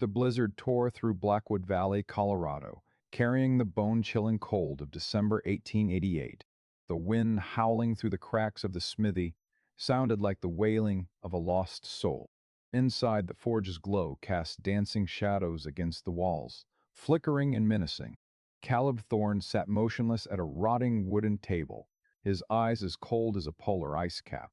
The blizzard tore through Blackwood Valley, Colorado, carrying the bone-chilling cold of December 1888. The wind howling through the cracks of the smithy sounded like the wailing of a lost soul. Inside, the forge's glow cast dancing shadows against the walls, flickering and menacing. Caleb Thorne sat motionless at a rotting wooden table, his eyes as cold as a polar ice cap,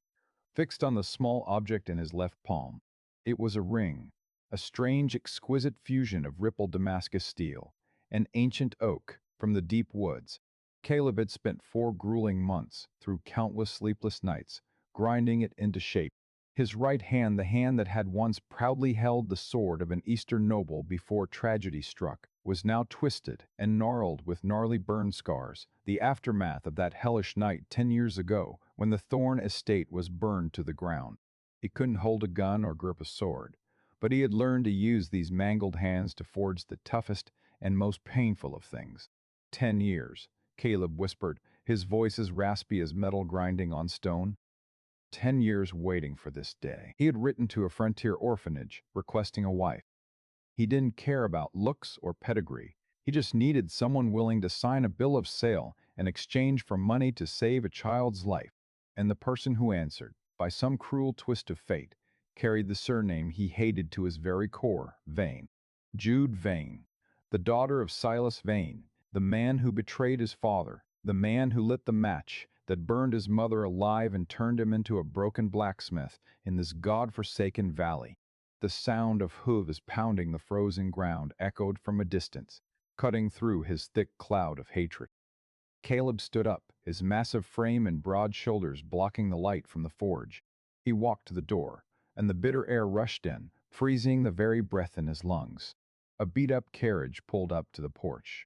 fixed on the small object in his left palm. It was a ring, a strange, exquisite fusion of rippled Damascus steel, an ancient oak from the deep woods. Caleb had spent 4 grueling months, through countless sleepless nights, grinding it into shape. His right hand, the hand that had once proudly held the sword of an Eastern noble before tragedy struck, was now twisted and gnarled with gnarly burn scars, the aftermath of that hellish night 10 years ago when the Thorne estate was burned to the ground. He couldn't hold a gun or grip a sword, but he had learned to use these mangled hands to forge the toughest and most painful of things. 10 years, Caleb whispered, his voice as raspy as metal grinding on stone. 10 years waiting for this day. He had written to a frontier orphanage, requesting a wife. He didn't care about looks or pedigree. He just needed someone willing to sign a bill of sale in exchange for money to save a child's life. And the person who answered, by some cruel twist of fate, carried the surname he hated to his very core, Vane. Jude Vane, the daughter of Silas Vane, the man who betrayed his father, the man who lit the match that burned his mother alive and turned him into a broken blacksmith in this god-forsaken valley. The sound of hooves pounding the frozen ground echoed from a distance, cutting through his thick cloud of hatred. Caleb stood up, his massive frame and broad shoulders blocking the light from the forge. He walked to the door, and the bitter air rushed in, freezing the very breath in his lungs. A beat-up carriage pulled up to the porch.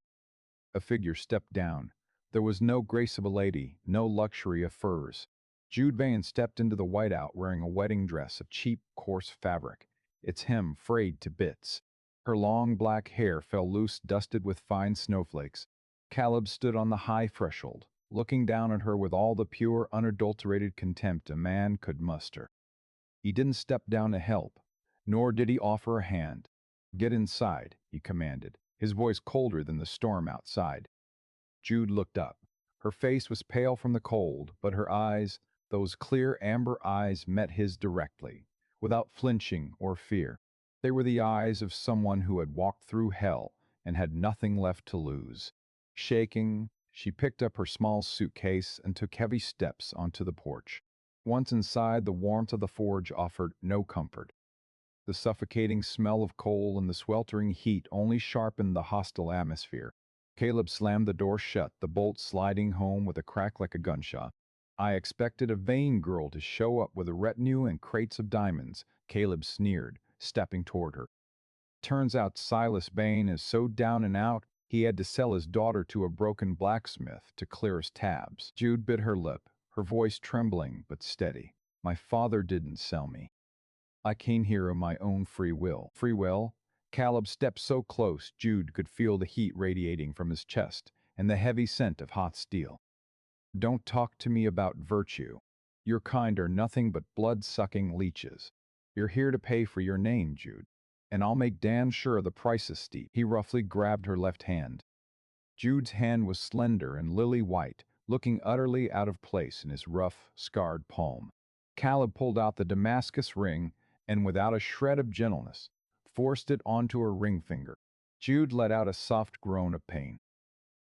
A figure stepped down. There was no grace of a lady, no luxury of furs. Jude Vane stepped into the whiteout wearing a wedding dress of cheap, coarse fabric, its hem frayed to bits. Her long black hair fell loose, dusted with fine snowflakes. Caleb stood on the high threshold, looking down at her with all the pure, unadulterated contempt a man could muster. He didn't step down to help, nor did he offer a hand. "Get inside," he commanded, his voice colder than the storm outside. Jude looked up. Her face was pale from the cold, but her eyes, those clear amber eyes, met his directly, without flinching or fear. They were the eyes of someone who had walked through hell and had nothing left to lose. Shaking, she picked up her small suitcase and took heavy steps onto the porch. Once inside, the warmth of the forge offered no comfort. The suffocating smell of coal and the sweltering heat only sharpened the hostile atmosphere. Caleb slammed the door shut, the bolt sliding home with a crack like a gunshot. "I expected a vain girl to show up with a retinue and crates of diamonds," Caleb sneered, stepping toward her. "Turns out Silas Vane is so down and out, he had to sell his daughter to a broken blacksmith to clear his tabs." Jude bit her lip, her voice trembling but steady. "My father didn't sell me. I came here of my own free will." Free will? Caleb stepped so close Jude could feel the heat radiating from his chest and the heavy scent of hot steel. "Don't talk to me about virtue. Your kind are nothing but blood-sucking leeches. You're here to pay for your name, Jude. And I'll make damn sure the price is steep." He roughly grabbed her left hand. Jude's hand was slender and lily-white, looking utterly out of place in his rough, scarred palm. Caleb pulled out the Damascus ring and, without a shred of gentleness, forced it onto her ring finger. Jude let out a soft groan of pain.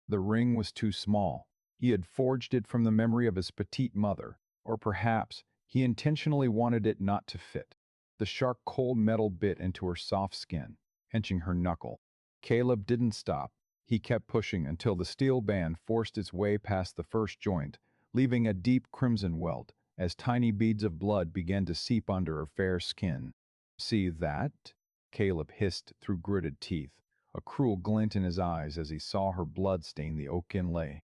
The ring was too small. He had forged it from the memory of his petite mother, or perhaps he intentionally wanted it not to fit. The sharp, cold metal bit into her soft skin, henching her knuckle. Caleb didn't stop. He kept pushing until the steel band forced its way past the first joint, leaving a deep crimson welt as tiny beads of blood began to seep under her fair skin. "See that?" Caleb hissed through gritted teeth, a cruel glint in his eyes as he saw her blood stain the oak inlay.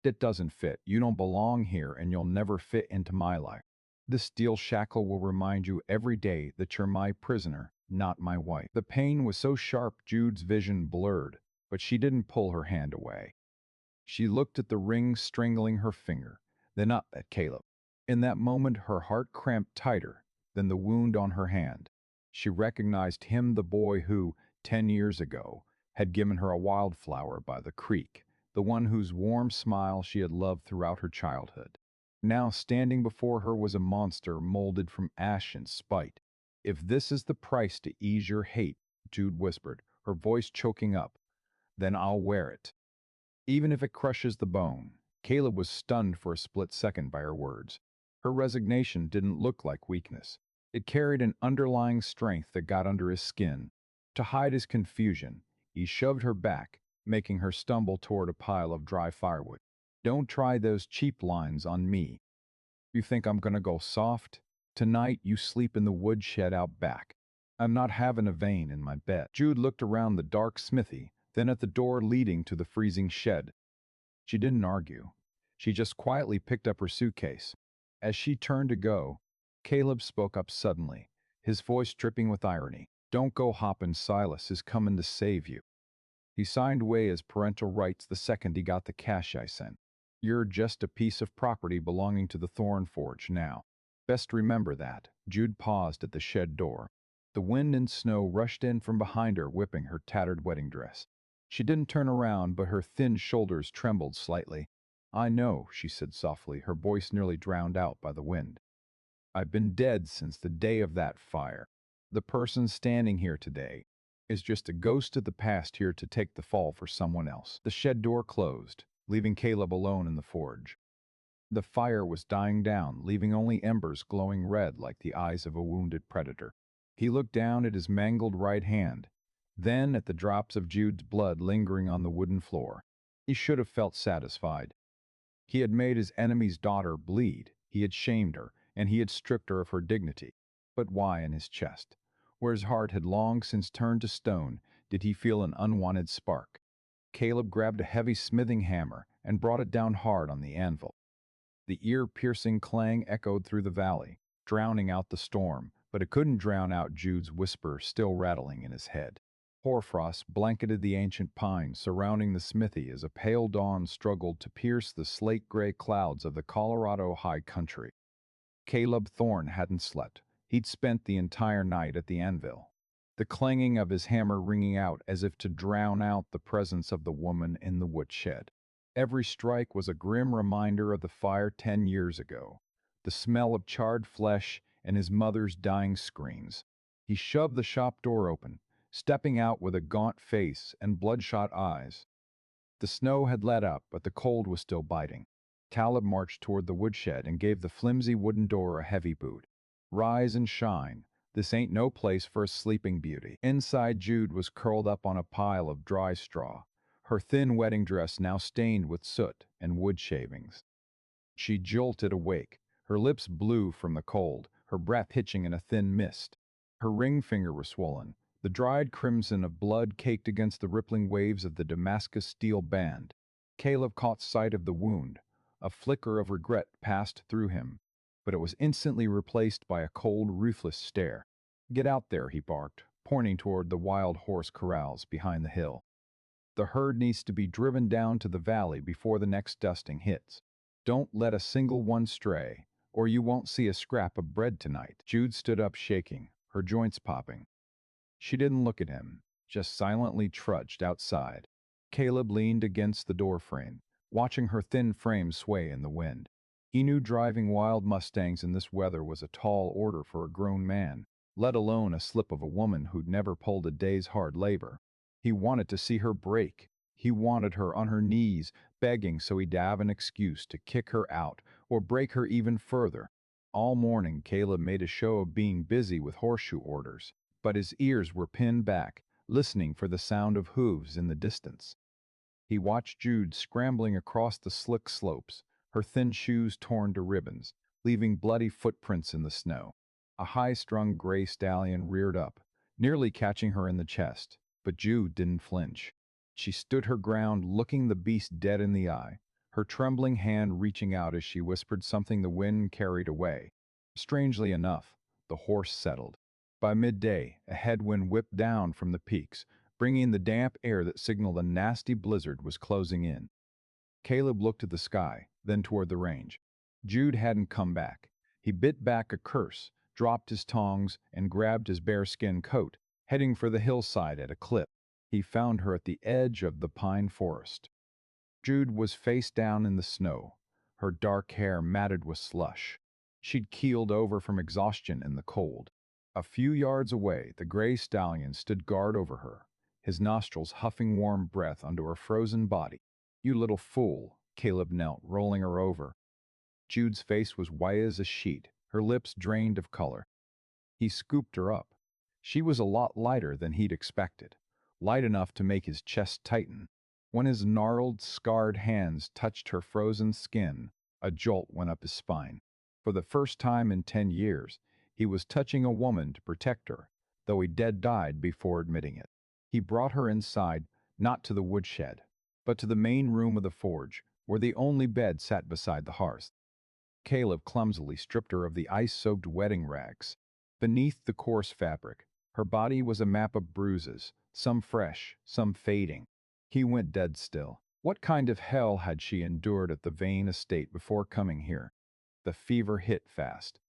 "It doesn't fit. You don't belong here, and you'll never fit into my life. This steel shackle will remind you every day that you're my prisoner, not my wife." The pain was so sharp Jude's vision blurred, but she didn't pull her hand away. She looked at the ring strangling her finger, then up at Caleb. In that moment her heart cramped tighter than the wound on her hand. She recognized him, the boy who, 10 years ago, had given her a wildflower by the creek, the one whose warm smile she had loved throughout her childhood. Now standing before her was a monster molded from ash and spite. "If this is the price to ease your hate," Jude whispered, her voice choking up, "then I'll wear it. Even if it crushes the bone." Caleb was stunned for a split second by her words. Her resignation didn't look like weakness. It carried an underlying strength that got under his skin. To hide his confusion, he shoved her back, making her stumble toward a pile of dry firewood. "Don't try those cheap lines on me. You think I'm gonna go soft? Tonight you sleep in the woodshed out back. I'm not having a vein in my bed." Jude looked around the dark smithy, then at the door leading to the freezing shed. She didn't argue. She just quietly picked up her suitcase. As she turned to go, Caleb spoke up suddenly, his voice dripping with irony. "Don't go hoppin', Silas is coming to save you. He signed away his parental rights the second he got the cash I sent. You're just a piece of property belonging to the Thorn Forge now. Best remember that." Jude paused at the shed door. The wind and snow rushed in from behind her, whipping her tattered wedding dress. She didn't turn around, but her thin shoulders trembled slightly. "I know," she said softly, her voice nearly drowned out by the wind. "I've been dead since the day of that fire. The person standing here today is just a ghost of the past here to take the fall for someone else." The shed door closed, leaving Caleb alone in the forge. The fire was dying down, leaving only embers glowing red like the eyes of a wounded predator. He looked down at his mangled right hand, then at the drops of Jude's blood lingering on the wooden floor. He should have felt satisfied. He had made his enemy's daughter bleed, he had shamed her, and he had stripped her of her dignity. But why in his chest, where his heart had long since turned to stone, did he feel an unwanted spark? Caleb grabbed a heavy smithing hammer and brought it down hard on the anvil. The ear-piercing clang echoed through the valley, drowning out the storm, but it couldn't drown out Jude's whisper still rattling in his head. Hoarfrost blanketed the ancient pines surrounding the smithy as a pale dawn struggled to pierce the slate-gray clouds of the Colorado high country. Caleb Thorne hadn't slept. He'd spent the entire night at the anvil, the clanging of his hammer ringing out as if to drown out the presence of the woman in the woodshed. Every strike was a grim reminder of the fire 10 years ago, the smell of charred flesh and his mother's dying screams. He shoved the shop door open, stepping out with a gaunt face and bloodshot eyes. The snow had let up, but the cold was still biting. Caleb marched toward the woodshed and gave the flimsy wooden door a heavy boot. "Rise and shine. This ain't no place for a sleeping beauty." Inside, Jude was curled up on a pile of dry straw, her thin wedding dress now stained with soot and wood shavings. She jolted awake, her lips blue from the cold, her breath hitching in a thin mist. Her ring finger was swollen, the dried crimson of blood caked against the rippling waves of the Damascus steel band. Caleb caught sight of the wound. A flicker of regret passed through him, but it was instantly replaced by a cold, ruthless stare. "Get out there," he barked, pointing toward the wild horse corrals behind the hill. "The herd needs to be driven down to the valley before the next dusting hits. Don't let a single one stray, or you won't see a scrap of bread tonight." Jude stood up shaking, her joints popping. She didn't look at him, just silently trudged outside. Caleb leaned against the doorframe, watching her thin frame sway in the wind. He knew driving wild Mustangs in this weather was a tall order for a grown man, let alone a slip of a woman who'd never pulled a day's hard labor. He wanted to see her break. He wanted her on her knees, begging so he'd have an excuse to kick her out or break her even further. All morning, Caleb made a show of being busy with horseshoe orders, but his ears were pinned back, listening for the sound of hooves in the distance. He watched Jude scrambling across the slick slopes, her thin shoes torn to ribbons, leaving bloody footprints in the snow. A high-strung gray stallion reared up, nearly catching her in the chest, but Jude didn't flinch. She stood her ground, looking the beast dead in the eye, her trembling hand reaching out as she whispered something the wind carried away. Strangely enough, the horse settled. By midday, a headwind whipped down from the peaks, bringing the damp air that signaled a nasty blizzard was closing in. Caleb looked at the sky, then toward the range. Jude hadn't come back. He bit back a curse, dropped his tongs, and grabbed his bearskin coat, heading for the hillside at a clip. He found her at the edge of the pine forest. Jude was face down in the snow, her dark hair matted with slush. She'd keeled over from exhaustion in the cold. A few yards away, the gray stallion stood guard over her, his nostrils huffing warm breath onto her frozen body. "You little fool," Caleb knelt, rolling her over. Jude's face was white as a sheet, her lips drained of color. He scooped her up. She was a lot lighter than he'd expected, light enough to make his chest tighten. When his gnarled, scarred hands touched her frozen skin, a jolt went up his spine. For the first time in 10 years, he was touching a woman to protect her, though he died before admitting it. He brought her inside, not to the woodshed, but to the main room of the forge, where the only bed sat beside the hearth. Caleb clumsily stripped her of the ice-soaked wedding rags. Beneath the coarse fabric, her body was a map of bruises, some fresh, some fading. He went dead still. What kind of hell had she endured at the Vane estate before coming here? The fever hit fast.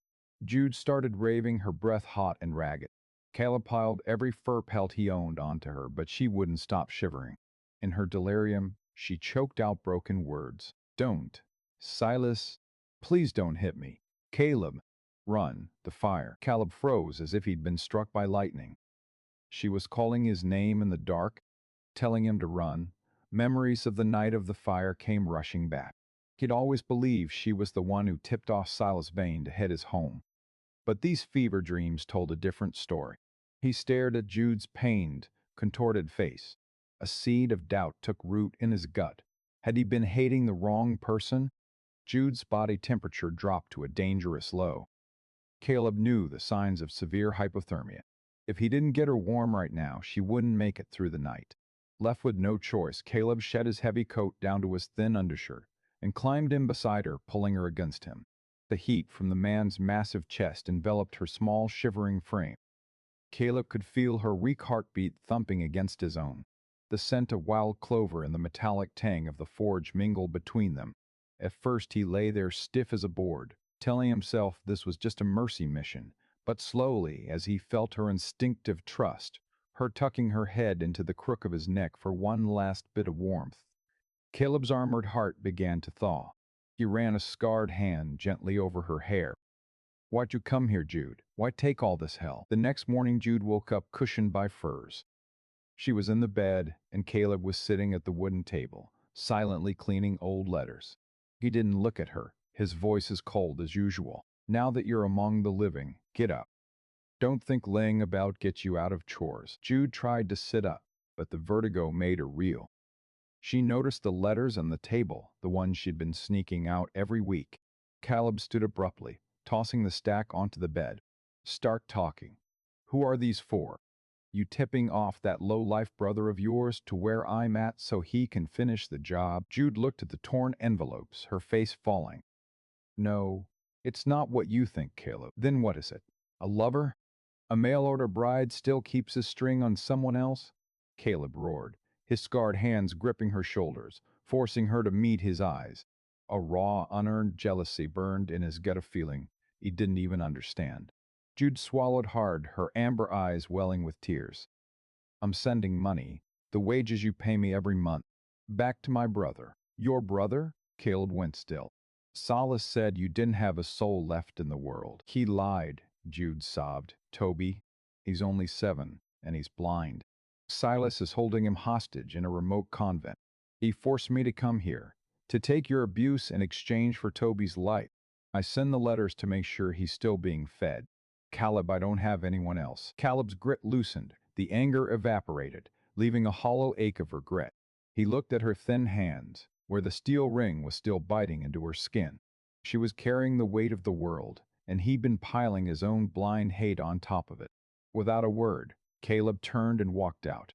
Jude started raving, her breath hot and ragged. Caleb piled every fur pelt he owned onto her, but she wouldn't stop shivering. In her delirium, she choked out broken words. "Don't. Silas, please don't hit me. Caleb." "Run, the fire." Caleb froze as if he'd been struck by lightning. She was calling his name in the dark, telling him to run. Memories of the night of the fire came rushing back. He'd always believed she was the one who tipped off Silas Vane to head his home. But these fever dreams told a different story. He stared at Jude's pained, contorted face. A seed of doubt took root in his gut. Had he been hating the wrong person? Jude's body temperature dropped to a dangerous low. Caleb knew the signs of severe hypothermia. If he didn't get her warm right now, she wouldn't make it through the night. Left with no choice, Caleb shed his heavy coat down to his thin undershirt and climbed in beside her, pulling her against him. The heat from the man's massive chest enveloped her small, shivering frame. Caleb could feel her weak heartbeat thumping against his own. The scent of wild clover and the metallic tang of the forge mingled between them. At first he lay there stiff as a board, telling himself this was just a mercy mission, but slowly, as he felt her instinctive trust, her tucking her head into the crook of his neck for one last bit of warmth, Caleb's armored heart began to thaw. He ran a scarred hand gently over her hair. "Why'd you come here, Jude? Why take all this hell?" The next morning Jude woke up cushioned by furs. She was in the bed, and Caleb was sitting at the wooden table, silently cleaning old letters. He didn't look at her, his voice as cold as usual. "Now that you're among the living, get up. Don't think laying about gets you out of chores." Jude tried to sit up, but the vertigo made her reel. She noticed the letters on the table, the ones she'd been sneaking out every week. Caleb stood abruptly, tossing the stack onto the bed. "Start talking. Who are these for? You tipping off that low-life brother of yours to where I'm at so he can finish the job?" Jude looked at the torn envelopes, her face falling. "No, it's not what you think, Caleb." "Then what is it? A lover? A mail-order bride still keeps his string on someone else?" Caleb roared, his scarred hands gripping her shoulders, forcing her to meet his eyes. A raw, unearned jealousy burned in his gut of feeling he didn't even understand. Jude swallowed hard, her amber eyes welling with tears. "I'm sending money, the wages you pay me every month, back to my brother." "Your brother?" Caleb went still. "Silas said you didn't have a soul left in the world." "He lied," Jude sobbed. "Toby, he's only 7, and he's blind. Silas is holding him hostage in a remote convent. He forced me to come here, to take your abuse in exchange for Toby's life. I send the letters to make sure he's still being fed. Caleb, I don't have anyone else." Caleb's grit loosened, the anger evaporated, leaving a hollow ache of regret. He looked at her thin hands, where the steel ring was still biting into her skin. She was carrying the weight of the world, and he'd been piling his own blind hate on top of it. Without a word, Caleb turned and walked out.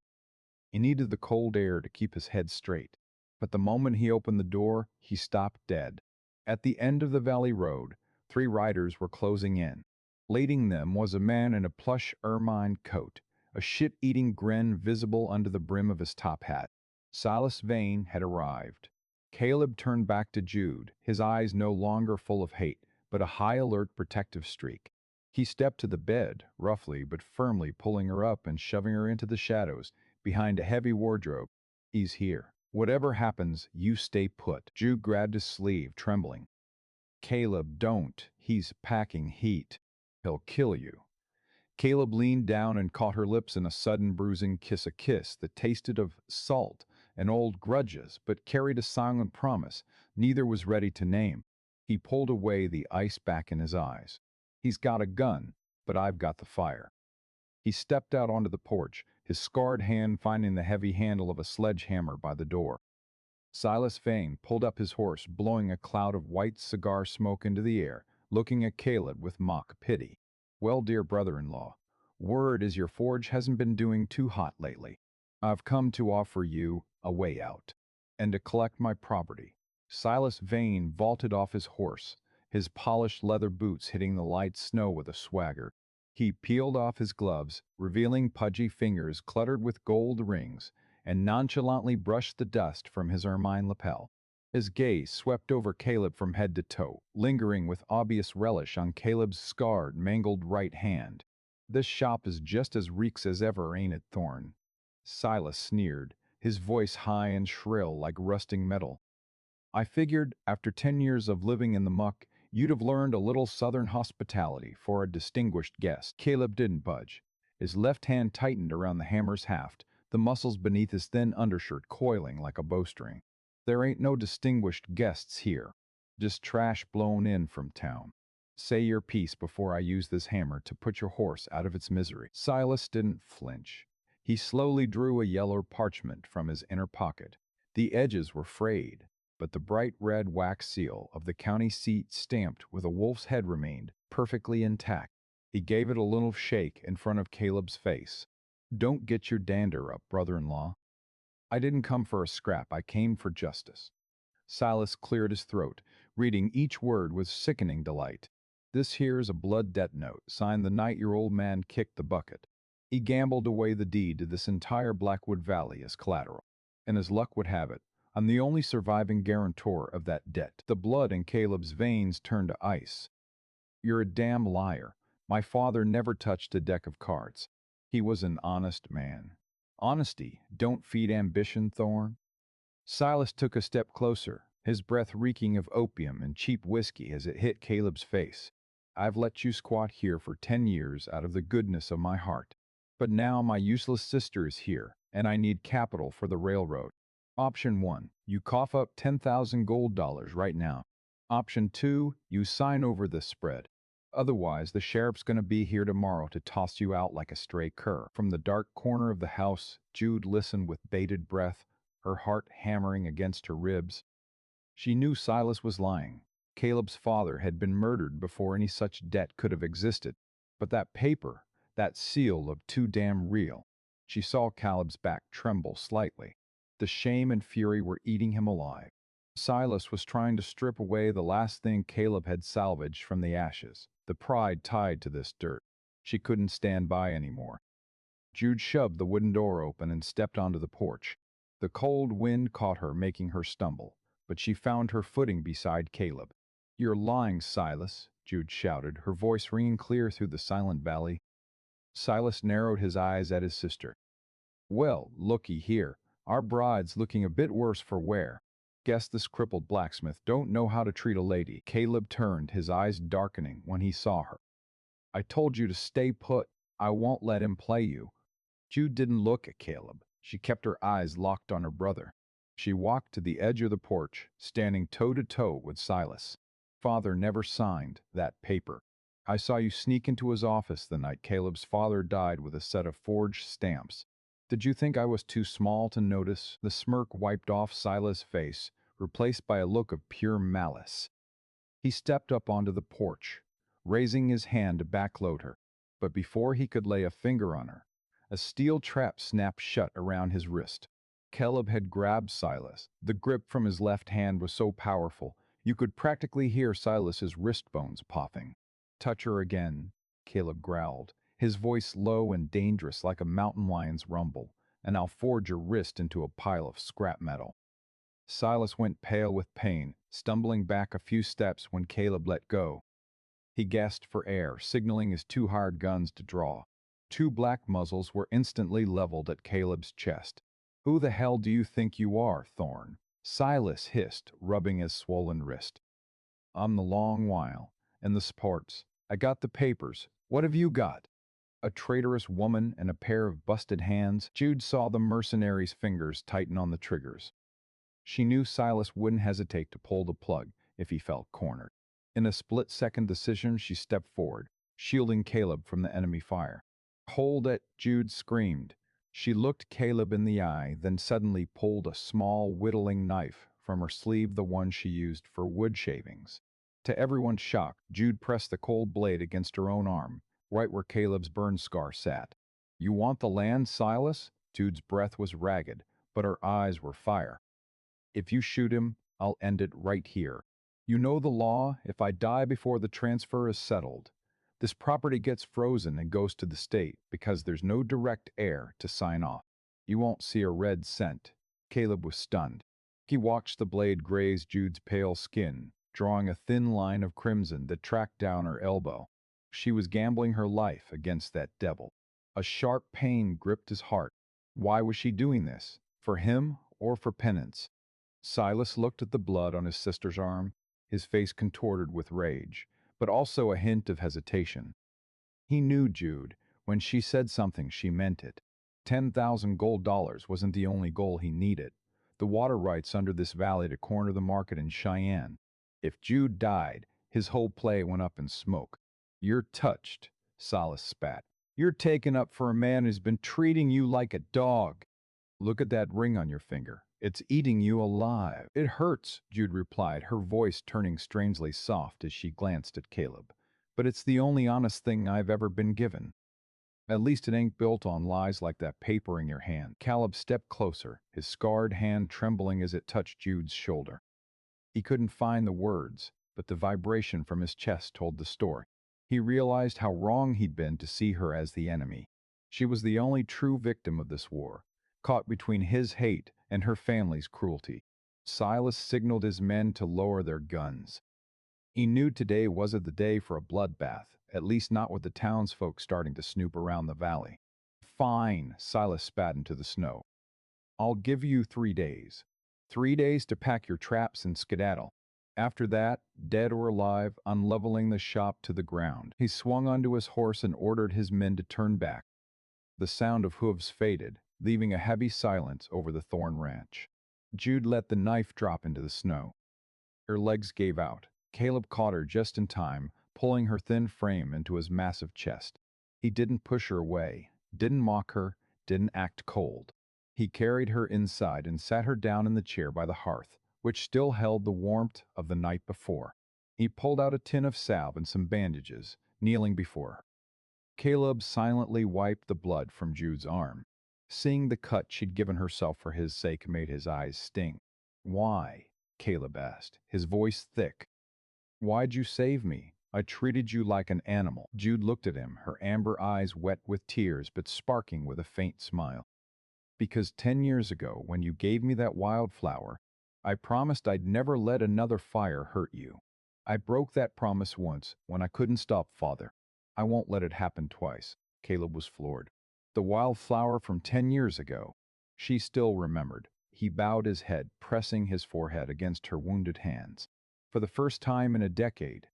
He needed the cold air to keep his head straight, but the moment he opened the door, he stopped dead. At the end of the valley road, 3 riders were closing in. Leading them was a man in a plush ermine coat, a shit-eating grin visible under the brim of his top hat. Silas Vane had arrived. Caleb turned back to Jude, his eyes no longer full of hate, but a high-alert protective streak. He stepped to the bed, roughly but firmly pulling her up and shoving her into the shadows, behind a heavy wardrobe. He's here. Whatever happens, you stay put. Jude grabbed his sleeve, trembling. Caleb, don't. He's packing heat. He'll kill you. Caleb leaned down and caught her lips in a sudden bruising kiss, a kiss that tasted of salt and old grudges, but carried a silent promise neither was ready to name. He pulled away, the ice back in his eyes. He's got a gun, but I've got the fire. He stepped out onto the porch, his scarred hand finding the heavy handle of a sledgehammer by the door. Silas Vane pulled up his horse, blowing a cloud of white cigar smoke into the air, looking at Caleb with mock pity. Well, dear brother-in-law, word is your forge hasn't been doing too hot lately. I've come to offer you a way out, and to collect my property. Silas Vane vaulted off his horse, his polished leather boots hitting the light snow with a swagger. He peeled off his gloves, revealing pudgy fingers cluttered with gold rings, and nonchalantly brushed the dust from his ermine lapel. His gaze swept over Caleb from head to toe, lingering with obvious relish on Caleb's scarred, mangled right hand. This shop is just as reeks as ever, ain't it, Thorn? Silas sneered, his voice high and shrill like rusting metal. I figured, after 10 years of living in the muck, you'd have learned a little southern hospitality for a distinguished guest. Caleb didn't budge. His left hand tightened around the hammer's haft, the muscles beneath his thin undershirt coiling like a bowstring. There ain't no distinguished guests here, just trash blown in from town. Say your piece before I use this hammer to put your horse out of its misery. Silas didn't flinch. He slowly drew a yellow parchment from his inner pocket. The edges were frayed, but the bright red wax seal of the county seat stamped with a wolf's head remained perfectly intact. He gave it a little shake in front of Caleb's face. Don't get your dander up, brother-in-law. I didn't come for a scrap, I came for justice. Silas cleared his throat, reading each word with sickening delight. This here's a blood debt note, signed the night your old man kicked the bucket. He gambled away the deed to this entire Blackwood Valley as collateral. And as luck would have it, I'm the only surviving guarantor of that debt. The blood in Caleb's veins turned to ice. You're a damn liar. My father never touched a deck of cards. He was an honest man. Honesty don't feed ambition, Thorn. Silas took a step closer, his breath reeking of opium and cheap whiskey as it hit Caleb's face. I've let you squat here for 10 years out of the goodness of my heart. But now my useless sister is here, and I need capital for the railroad. Option 1, you cough up 10,000 gold dollars right now. Option 2, you sign over this spread. Otherwise, the sheriff's gonna be here tomorrow to toss you out like a stray cur. From the dark corner of the house, Jude listened with bated breath, her heart hammering against her ribs. She knew Silas was lying. Caleb's father had been murdered before any such debt could have existed. But that paper, that seal looked too damn real. She saw Caleb's back tremble slightly. The shame and fury were eating him alive. Silas was trying to strip away the last thing Caleb had salvaged from the ashes, the pride tied to this dirt. She couldn't stand by anymore. Jude shoved the wooden door open and stepped onto the porch. The cold wind caught her, making her stumble, but she found her footing beside Caleb. You're lying, Silas, Jude shouted, her voice ringing clear through the silent valley. Silas narrowed his eyes at his sister. Well, looky here, our bride's looking a bit worse for wear. Guess this crippled blacksmith don't know how to treat a lady. Caleb turned, his eyes darkening when he saw her. I told you to stay put. I won't let him play you. Jude didn't look at Caleb. She kept her eyes locked on her brother. She walked to the edge of the porch, standing toe-to-toe with Silas. Father never signed that paper. I saw you sneak into his office the night Caleb's father died with a set of forged stamps. Did you think I was too small to notice? The smirk wiped off Silas' face, replaced by a look of pure malice. He stepped up onto the porch, raising his hand to backload her. But before he could lay a finger on her, a steel trap snapped shut around his wrist. Caleb had grabbed Silas. The grip from his left hand was so powerful, you could practically hear Silas's wrist bones popping. Touch her again, Caleb growled, his voice low and dangerous like a mountain lion's rumble, and I'll forge your wrist into a pile of scrap metal. Silas went pale with pain, stumbling back a few steps when Caleb let go. He gasped for air, signaling his two hired guns to draw. Two black muzzles were instantly leveled at Caleb's chest. "Who the hell do you think you are, Thorn?" Silas hissed, rubbing his swollen wrist. "I'm the long while, and the sports. I got the papers. What have you got?" A traitorous woman and a pair of busted hands. Jude saw the mercenary's fingers tighten on the triggers. She knew Silas wouldn't hesitate to pull the plug if he felt cornered. In a split-second decision, she stepped forward, shielding Caleb from the enemy fire. "Hold it!" Jude screamed. She looked Caleb in the eye, then suddenly pulled a small, whittling knife from her sleeve, the one she used for wood shavings. To everyone's shock, Jude pressed the cold blade against her own arm, right where Caleb's burn scar sat. "You want the land, Silas?" Jude's breath was ragged, but her eyes were fire. "If you shoot him, I'll end it right here. You know the law. If I die before the transfer is settled, this property gets frozen and goes to the state because there's no direct heir to sign off. You won't see a red cent." Caleb was stunned. He watched the blade graze Jude's pale skin, drawing a thin line of crimson that tracked down her elbow. She was gambling her life against that devil. A sharp pain gripped his heart. Why was she doing this? For him or for penance? Silas looked at the blood on his sister's arm, his face contorted with rage, but also a hint of hesitation. He knew Jude. When she said something, she meant it. 10,000 gold dollars wasn't the only goal he needed. The water rights under this valley to corner the market in Cheyenne. If Jude died, his whole play went up in smoke. "You're touched," Silas spat. "You're taken up for a man who's been treating you like a dog. Look at that ring on your finger. It's eating you alive." "It hurts," Jude replied, her voice turning strangely soft as she glanced at Caleb. "But it's the only honest thing I've ever been given. At least it ain't built on lies like that paper in your hand." Caleb stepped closer, his scarred hand trembling as it touched Jude's shoulder. He couldn't find the words, but the vibration from his chest told the story. He realized how wrong he'd been to see her as the enemy. She was the only true victim of this war, caught between his hate and her family's cruelty. Silas signaled his men to lower their guns. He knew today wasn't the day for a bloodbath, at least not with the townsfolk starting to snoop around the valley. "Fine," Silas spat into the snow. "I'll give you 3 days. 3 days to pack your traps and skedaddle. After that, dead or alive, I'm leveling the shop to the ground." He swung onto his horse and ordered his men to turn back. The sound of hooves faded, leaving a heavy silence over the Thorn Ranch. Jude let the knife drop into the snow. Her legs gave out. Caleb caught her just in time, pulling her thin frame into his massive chest. He didn't push her away, didn't mock her, didn't act cold. He carried her inside and sat her down in the chair by the hearth, which still held the warmth of the night before. He pulled out a tin of salve and some bandages, kneeling before her. Caleb silently wiped the blood from Jude's arm. Seeing the cut she'd given herself for his sake made his eyes sting. "Why?" Caleb asked, his voice thick. "Why'd you save me? I treated you like an animal." Jude looked at him, her amber eyes wet with tears but sparking with a faint smile. "Because 10 years ago, when you gave me that wildflower, I promised I'd never let another fire hurt you. I broke that promise once when I couldn't stop Father. I won't let it happen twice." Caleb was floored. The wildflower from 10 years ago. She still remembered. He bowed his head, pressing his forehead against her wounded hands. For the first time in a decade,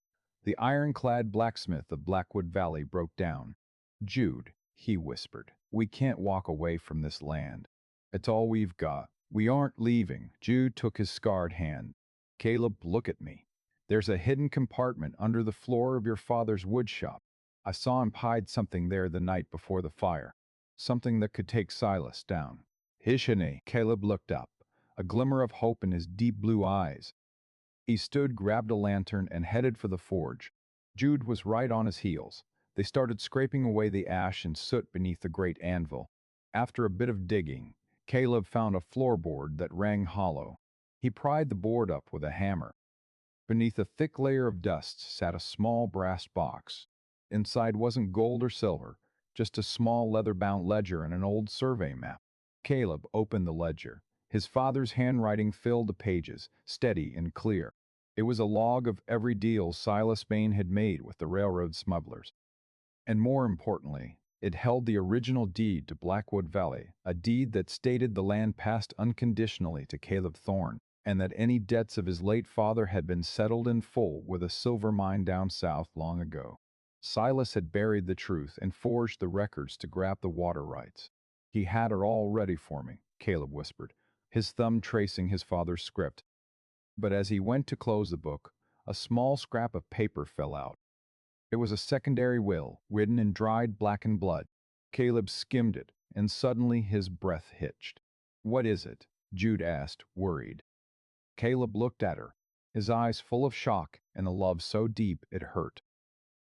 the ironclad blacksmith of Blackwood Valley broke down. "Jude," he whispered, "we can't walk away from this land. It's all we've got. We aren't leaving." Jude took his scarred hand. "Caleb, look at me. There's a hidden compartment under the floor of your father's woodshop. I saw him hide something there the night before the fire. Something that could take Silas down." "Hishane." Caleb looked up, a glimmer of hope in his deep blue eyes. He stood, grabbed a lantern, and headed for the forge. Jude was right on his heels. They started scraping away the ash and soot beneath the great anvil. After a bit of digging, Caleb found a floorboard that rang hollow. He pried the board up with a hammer. Beneath a thick layer of dust sat a small brass box. Inside wasn't gold or silver, just a small leather-bound ledger and an old survey map. Caleb opened the ledger. His father's handwriting filled the pages, steady and clear. It was a log of every deal Silas Bain had made with the railroad smugglers. And more importantly, it held the original deed to Blackwood Valley, a deed that stated the land passed unconditionally to Caleb Thorne, and that any debts of his late father had been settled in full with a silver mine down south long ago. Silas had buried the truth and forged the records to grab the water rights. He had it all ready for me, Caleb whispered, his thumb tracing his father's script. But as he went to close the book, a small scrap of paper fell out. It was a secondary will, written in dried blackened blood. Caleb skimmed it, and suddenly his breath hitched. "What is it?" Jude asked, worried. Caleb looked at her, his eyes full of shock and a love so deep it hurt.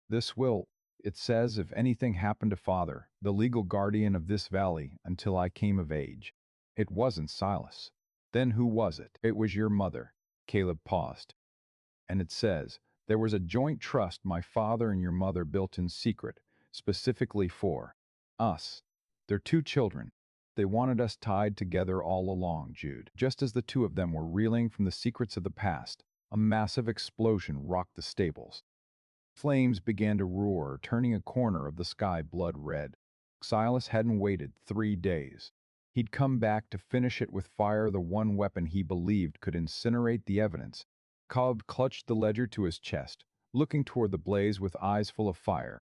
"This will, it says if anything happened to Father, the legal guardian of this valley, until I came of age." It wasn't Silas. Then who was it? It was your mother. Caleb paused. "And it says, there was a joint trust my father and your mother built in secret, specifically for us. Their two children. They wanted us tied together all along, Jude." Just as the two of them were reeling from the secrets of the past, a massive explosion rocked the stables. Flames began to roar, turning a corner of the sky blood red. Silas hadn't waited 3 days. He'd come back to finish it with fire, the one weapon he believed could incinerate the evidence. Cobb clutched the ledger to his chest, looking toward the blaze with eyes full of fire.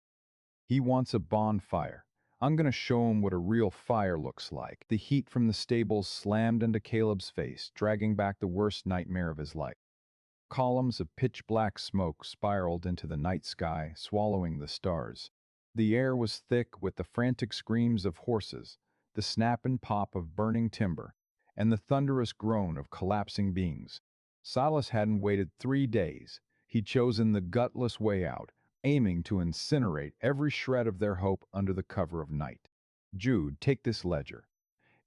"He wants a bonfire. I'm going to show him what a real fire looks like." The heat from the stables slammed into Caleb's face, dragging back the worst nightmare of his life. Columns of pitch-black smoke spiraled into the night sky, swallowing the stars. The air was thick with the frantic screams of horses, the snap and pop of burning timber, and the thunderous groan of collapsing beings. Silas hadn't waited 3 days. He'd chosen the gutless way out, aiming to incinerate every shred of their hope under the cover of night. "Jude, take this ledger."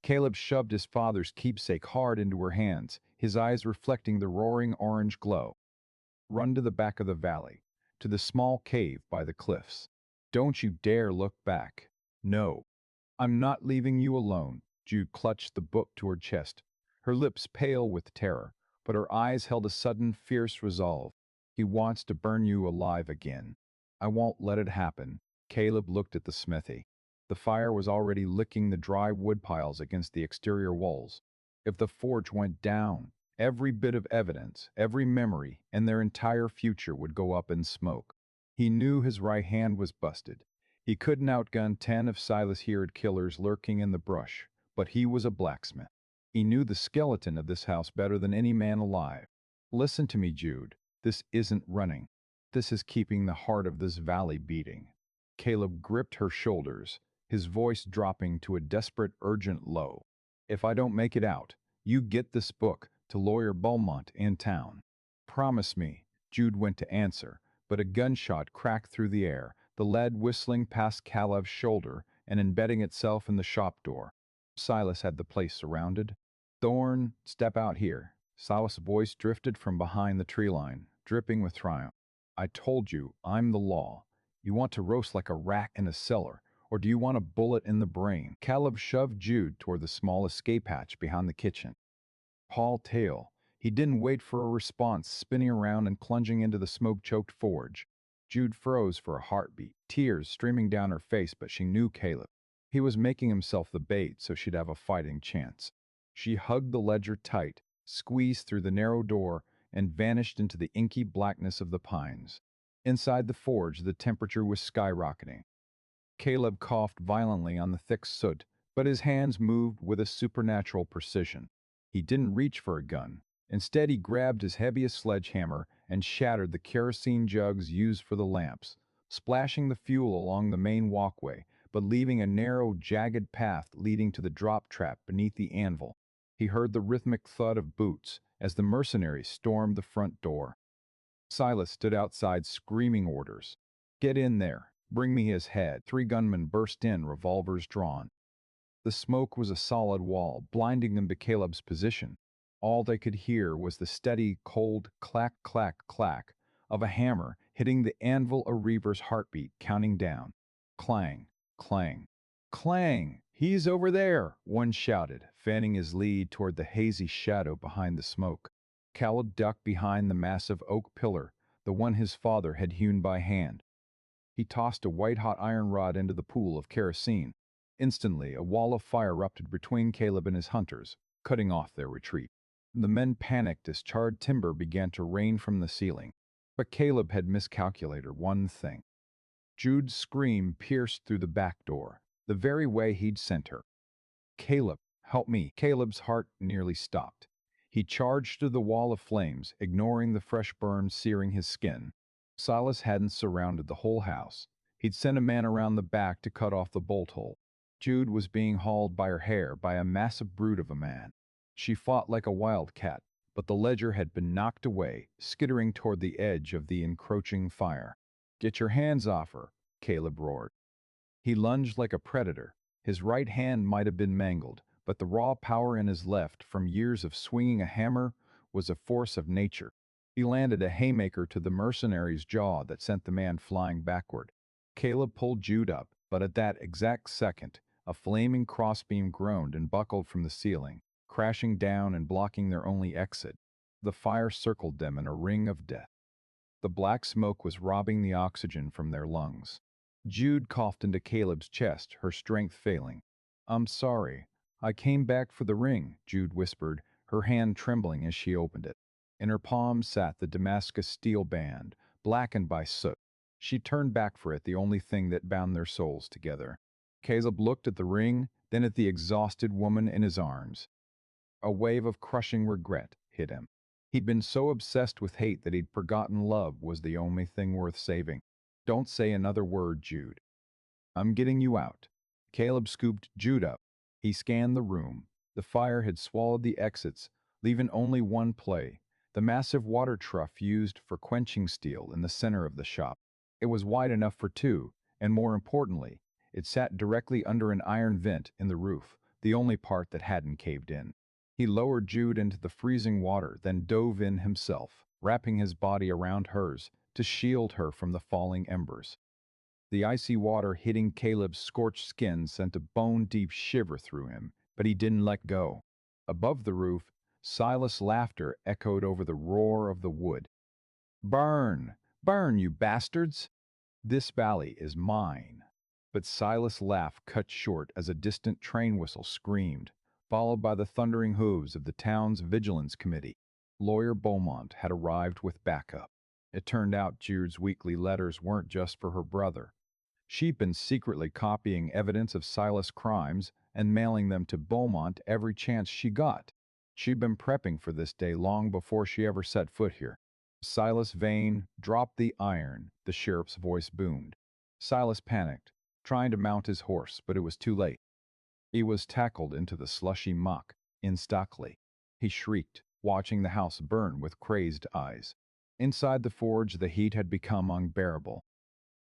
Caleb shoved his father's keepsake hard into her hands, his eyes reflecting the roaring orange glow. "Run to the back of the valley, to the small cave by the cliffs. Don't you dare look back. No, I'm not leaving you alone." Jude clutched the book to her chest, her lips pale with terror, but her eyes held a sudden, fierce resolve. "He wants to burn you alive again. I won't let it happen." Caleb looked at the smithy. The fire was already licking the dry wood piles against the exterior walls. If the forge went down, every bit of evidence, every memory, and their entire future would go up in smoke. He knew his right hand was busted. He couldn't outgun 10 of Silas' Heard killers lurking in the brush, but he was a blacksmith. He knew the skeleton of this house better than any man alive. "Listen to me, Jude. This isn't running. This is keeping the heart of this valley beating." Caleb gripped her shoulders, his voice dropping to a desperate, urgent low. "If I don't make it out, you get this book to Lawyer Beaumont in town. Promise me." Jude went to answer, but a gunshot cracked through the air, the lead whistling past Caleb's shoulder and embedding itself in the shop door. Silas had the place surrounded. "Thorne, step out here." Silas' voice drifted from behind the tree line, dripping with triumph. "I told you, I'm the law. You want to roast like a rat in a cellar, or do you want a bullet in the brain?" Caleb shoved Jude toward the small escape hatch behind the kitchen. Paul tail. He didn't wait for a response, spinning around and plunging into the smoke-choked forge. Jude froze for a heartbeat, tears streaming down her face, but she knew Caleb. He was making himself the bait so she'd have a fighting chance. She hugged the ledger tight, squeezed through the narrow door, and vanished into the inky blackness of the pines. Inside the forge, the temperature was skyrocketing. Caleb coughed violently on the thick soot, but his hands moved with a supernatural precision. He didn't reach for a gun. Instead, he grabbed his heaviest sledgehammer and shattered the kerosene jugs used for the lamps, splashing the fuel along the main walkway, but leaving a narrow, jagged path leading to the drop trap beneath the anvil. He heard the rhythmic thud of boots as the mercenaries stormed the front door. Silas stood outside screaming orders. "Get in there. Bring me his head." 3 gunmen burst in, revolvers drawn. The smoke was a solid wall, blinding them to Caleb's position. All they could hear was the steady, cold clack, clack, clack of a hammer hitting the anvil, a reaver's heartbeat counting down. Clang, clang, clang! "He's over there!" one shouted, fanning his lead toward the hazy shadow behind the smoke. Caleb ducked behind the massive oak pillar, the one his father had hewn by hand. He tossed a white-hot iron rod into the pool of kerosene. Instantly, a wall of fire erupted between Caleb and his hunters, cutting off their retreat. The men panicked as charred timber began to rain from the ceiling. But Caleb had miscalculated one thing. Jude's scream pierced through the back door, the very way he'd sent her. "Caleb, help me!" Caleb's heart nearly stopped. He charged through the wall of flames, ignoring the fresh burn searing his skin. Silas hadn't surrounded the whole house. He'd sent a man around the back to cut off the bolt hole. Jude was being hauled by her hair by a massive brute of a man. She fought like a wildcat, but the ledger had been knocked away, skittering toward the edge of the encroaching fire. "Get your hands off her," Caleb roared. He lunged like a predator. His right hand might have been mangled, but the raw power in his left, from years of swinging a hammer, was a force of nature. He landed a haymaker to the mercenary's jaw that sent the man flying backward. Caleb pulled Jude up, but at that exact second, a flaming crossbeam groaned and buckled from the ceiling, crashing down and blocking their only exit. The fire circled them in a ring of death. The black smoke was robbing the oxygen from their lungs. Jude coughed into Caleb's chest, her strength failing. "I'm sorry. I came back for the ring," Jude whispered, her hand trembling as she opened it. In her palm sat the Damascus steel band, blackened by soot. She turned back for it, the only thing that bound their souls together. Caleb looked at the ring, then at the exhausted woman in his arms. A wave of crushing regret hit him. He'd been so obsessed with hate that he'd forgotten love was the only thing worth saving. "Don't say another word, Jude. I'm getting you out." Caleb scooped Jude up. He scanned the room. The fire had swallowed the exits, leaving only one play, the massive water trough used for quenching steel in the center of the shop. It was wide enough for two, and more importantly, it sat directly under an iron vent in the roof, the only part that hadn't caved in. He lowered Jude into the freezing water, then dove in himself, wrapping his body around hers to shield her from the falling embers. The icy water hitting Caleb's scorched skin sent a bone-deep shiver through him, but he didn't let go. Above the roof, Silas' laughter echoed over the roar of the wood. "Burn! Burn, you bastards! This valley is mine." But Silas' laugh cut short as a distant train whistle screamed, followed by the thundering hooves of the town's vigilance committee. Lawyer Beaumont had arrived with backup. It turned out Jude's weekly letters weren't just for her brother. She'd been secretly copying evidence of Silas' crimes and mailing them to Beaumont every chance she got. She'd been prepping for this day long before she ever set foot here. "Silas Vane, drop the iron," the sheriff's voice boomed. Silas panicked, trying to mount his horse, but it was too late. He was tackled into the slushy muck instantly. He shrieked, watching the house burn with crazed eyes. Inside the forge, the heat had become unbearable.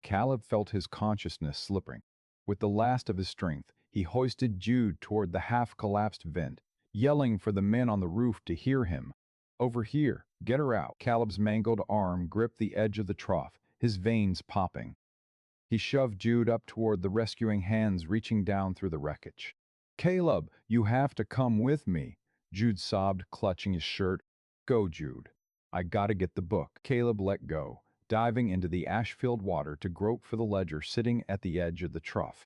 Caleb felt his consciousness slipping. With the last of his strength, he hoisted Jude toward the half-collapsed vent, yelling for the men on the roof to hear him. "Over here, get her out." Caleb's mangled arm gripped the edge of the trough, his veins popping. He shoved Jude up toward the rescuing hands reaching down through the wreckage. "Caleb, you have to come with me," Jude sobbed, clutching his shirt. "Go, Jude. I gotta get the book." Caleb let go, diving into the ash-filled water to grope for the ledger sitting at the edge of the trough.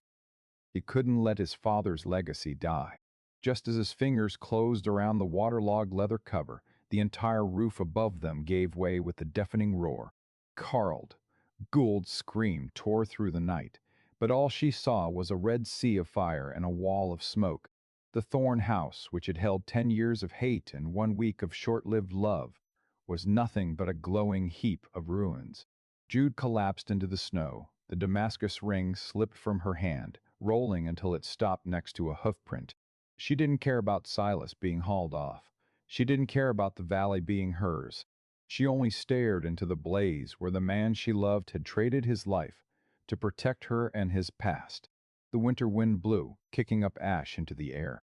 He couldn't let his father's legacy die. Just as his fingers closed around the waterlogged leather cover, the entire roof above them gave way with a deafening roar. Carled, Gould's scream tore through the night, but all she saw was a red sea of fire and a wall of smoke. The Thorn house, which had held 10 years of hate and 1 week of short-lived love, was nothing but a glowing heap of ruins. Jude collapsed into the snow. The Damascus ring slipped from her hand, rolling until it stopped next to a hoofprint. She didn't care about Silas being hauled off. She didn't care about the valley being hers. She only stared into the blaze where the man she loved had traded his life to protect her and his past. The winter wind blew, kicking up ash into the air.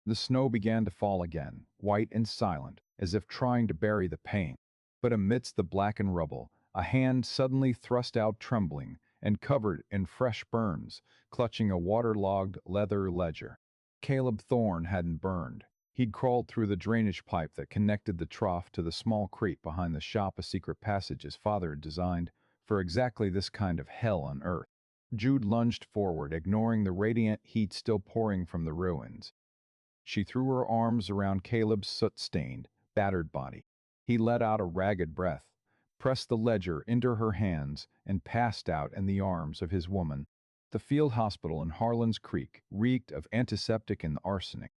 The snow began to fall again, white and silent, as if trying to bury the pain. But amidst the blackened rubble, a hand suddenly thrust out trembling and covered in fresh burns, clutching a waterlogged leather ledger. Caleb Thorne hadn't burned. He'd crawled through the drainage pipe that connected the trough to the small creek behind the shop, a secret passage his father had designed for exactly this kind of hell on Earth. Jude lunged forward, ignoring the radiant heat still pouring from the ruins. She threw her arms around Caleb's soot-stained, battered body. He let out a ragged breath, pressed the ledger into her hands, and passed out in the arms of his woman. The field hospital in Harlan's Creek reeked of antiseptic and arsenic.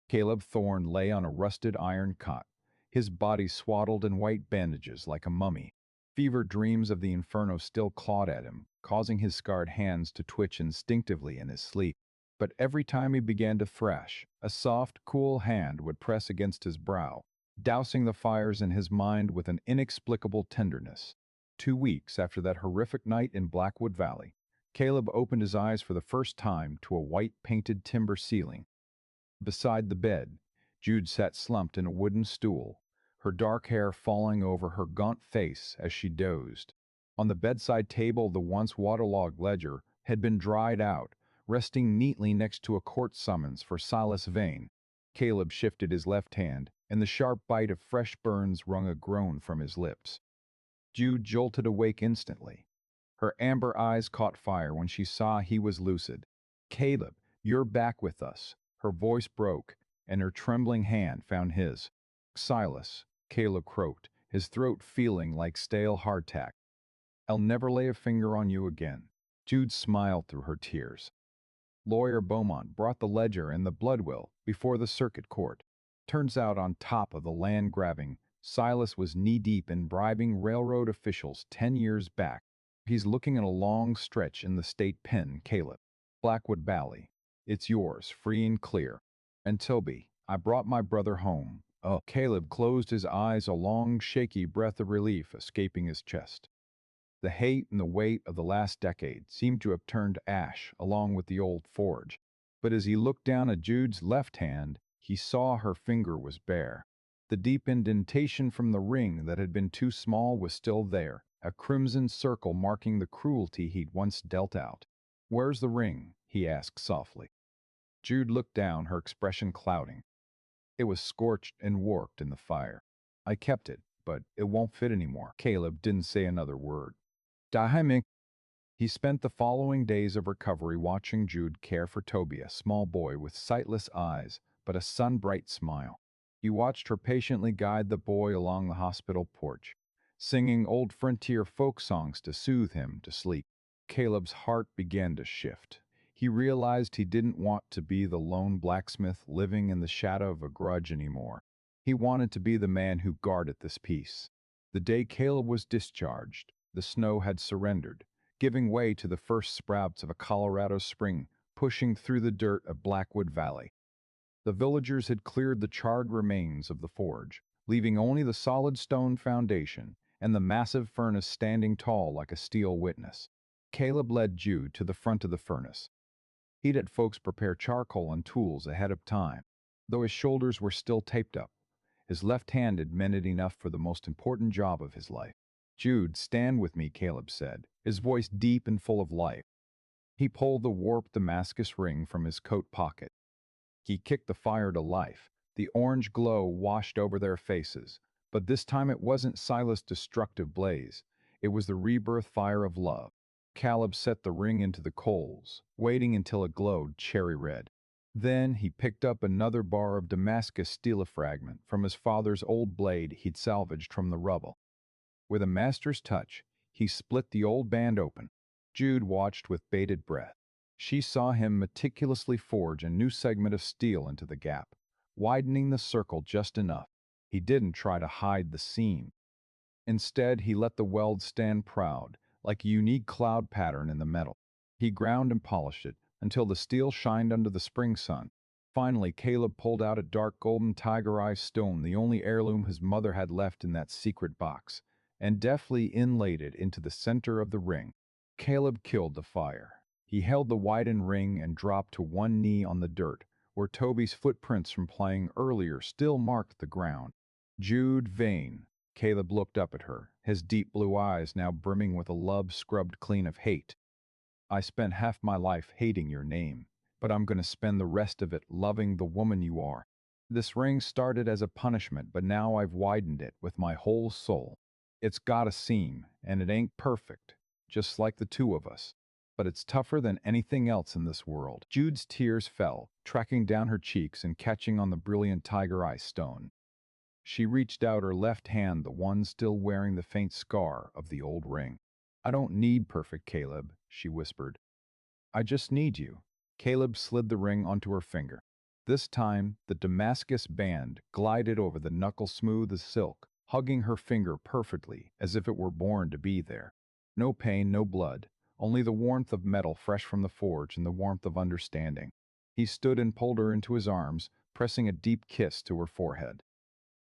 Caleb Thorne lay on a rusted iron cot, his body swaddled in white bandages like a mummy. Fever dreams of the inferno still clawed at him, causing his scarred hands to twitch instinctively in his sleep. But every time he began to thrash, a soft, cool hand would press against his brow, dousing the fires in his mind with an inexplicable tenderness. 2 weeks after that horrific night in Blackwood Valley, Caleb opened his eyes for the first time to a white-painted timber ceiling. Beside the bed, Jude sat slumped in a wooden stool, her dark hair falling over her gaunt face as she dozed. On the bedside table, the once waterlogged ledger had been dried out, resting neatly next to a court summons for Silas Vane. Caleb shifted his left hand, and the sharp bite of fresh burns wrung a groan from his lips. Jude jolted awake instantly. Her amber eyes caught fire when she saw he was lucid. "Caleb, you're back with us." Her voice broke, and her trembling hand found his. "Silas," Caleb croaked, his throat feeling like stale hardtack. "I'll never lay a finger on you again." Jude smiled through her tears. Lawyer Beaumont brought the ledger and the blood will before the circuit court. Turns out, on top of the land grabbing, Silas was knee-deep in bribing railroad officials 10 years back. He's looking at a long stretch in the state pen, Caleb. Blackwood Valley. It's yours, free and clear. And Toby, I brought my brother home. Oh, Caleb closed his eyes, a long, shaky breath of relief escaping his chest. The hate and the weight of the last decade seemed to have turned to ash along with the old forge. But as he looked down at Jude's left hand, he saw her finger was bare. The deep indentation from the ring that had been too small was still there, a crimson circle marking the cruelty he'd once dealt out. "Where's the ring?" he asked softly. Jude looked down, her expression clouding. "It was scorched and warped in the fire. I kept it, but it won't fit anymore." Caleb didn't say another word. Dynamic. He spent the following days of recovery watching Jude care for Toby, a small boy with sightless eyes but a sun-bright smile. He watched her patiently guide the boy along the hospital porch, singing old frontier folk songs to soothe him to sleep. Caleb's heart began to shift. He realized he didn't want to be the lone blacksmith living in the shadow of a grudge anymore. He wanted to be the man who guarded this peace. The day Caleb was discharged, the snow had surrendered, giving way to the first sprouts of a Colorado spring pushing through the dirt of Blackwood Valley. The villagers had cleared the charred remains of the forge, leaving only the solid stone foundation and the massive furnace standing tall like a steel witness. Caleb led Jude to the front of the furnace. He'd had folks prepare charcoal and tools ahead of time. Though his shoulders were still taped up, his left hand had mended enough for the most important job of his life. "Jude, stand with me," Caleb said, his voice deep and full of life. He pulled the warped Damascus ring from his coat pocket. He kicked the fire to life. The orange glow washed over their faces, but this time it wasn't Silas' destructive blaze. It was the rebirth fire of love. Caleb set the ring into the coals, waiting until it glowed cherry red. Then he picked up another bar of Damascus steel, a fragment from his father's old blade he'd salvaged from the rubble. With a master's touch, he split the old band open. Jude watched with bated breath. She saw him meticulously forge a new segment of steel into the gap, widening the circle just enough. He didn't try to hide the seam. Instead, he let the weld stand proud, like a unique cloud pattern in the metal. He ground and polished it until the steel shined under the spring sun. Finally, Caleb pulled out a dark golden tiger-eye stone, the only heirloom his mother had left in that secret box, and deftly inlaid it into the center of the ring. Caleb killed the fire. He held the widened ring and dropped to one knee on the dirt, where Toby's footprints from playing earlier still marked the ground. "Jude Vane." Caleb looked up at her, his deep blue eyes now brimming with a love scrubbed clean of hate. "I spent half my life hating your name, but I'm going to spend the rest of it loving the woman you are." This ring started as a punishment, but now I've widened it with my whole soul. It's got a seam, and it ain't perfect, just like the two of us. But it's tougher than anything else in this world. Jude's tears fell, tracking down her cheeks and catching on the brilliant tiger eye stone. She reached out her left hand, the one still wearing the faint scar of the old ring. I don't need perfect, Caleb, she whispered. I just need you. Caleb slid the ring onto her finger. This time, the Damascus band glided over the knuckle smooth as silk, hugging her finger perfectly, as if it were born to be there. No pain, no blood, only the warmth of metal fresh from the forge and the warmth of understanding. He stood and pulled her into his arms, pressing a deep kiss to her forehead.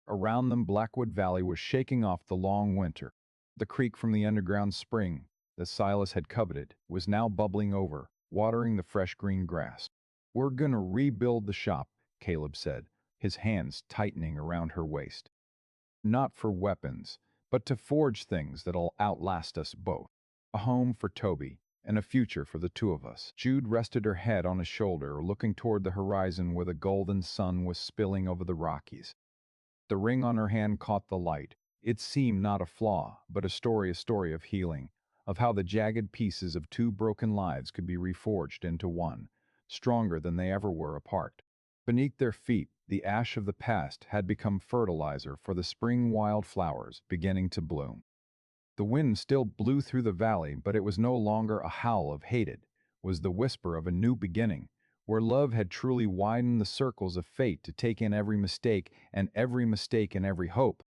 Around them, Blackwood Valley was shaking off the long winter. The creek from the underground spring that Silas had coveted was now bubbling over, watering the fresh green grass. We're gonna rebuild the shop, Caleb said, his hands tightening around her waist. Not for weapons, but to forge things that'll outlast us both. A home for Toby, and a future for the two of us. Jude rested her head on his shoulder, looking toward the horizon where the golden sun was spilling over the Rockies. The ring on her hand caught the light. It seemed not a flaw, but a story of healing, of how the jagged pieces of two broken lives could be reforged into one, stronger than they ever were apart. Beneath their feet, the ash of the past had become fertilizer for the spring wildflowers beginning to bloom. The wind still blew through the valley, but it was no longer a howl of hate. It was the whisper of a new beginning, where love had truly widened the circles of fate to take in every mistake and every hope.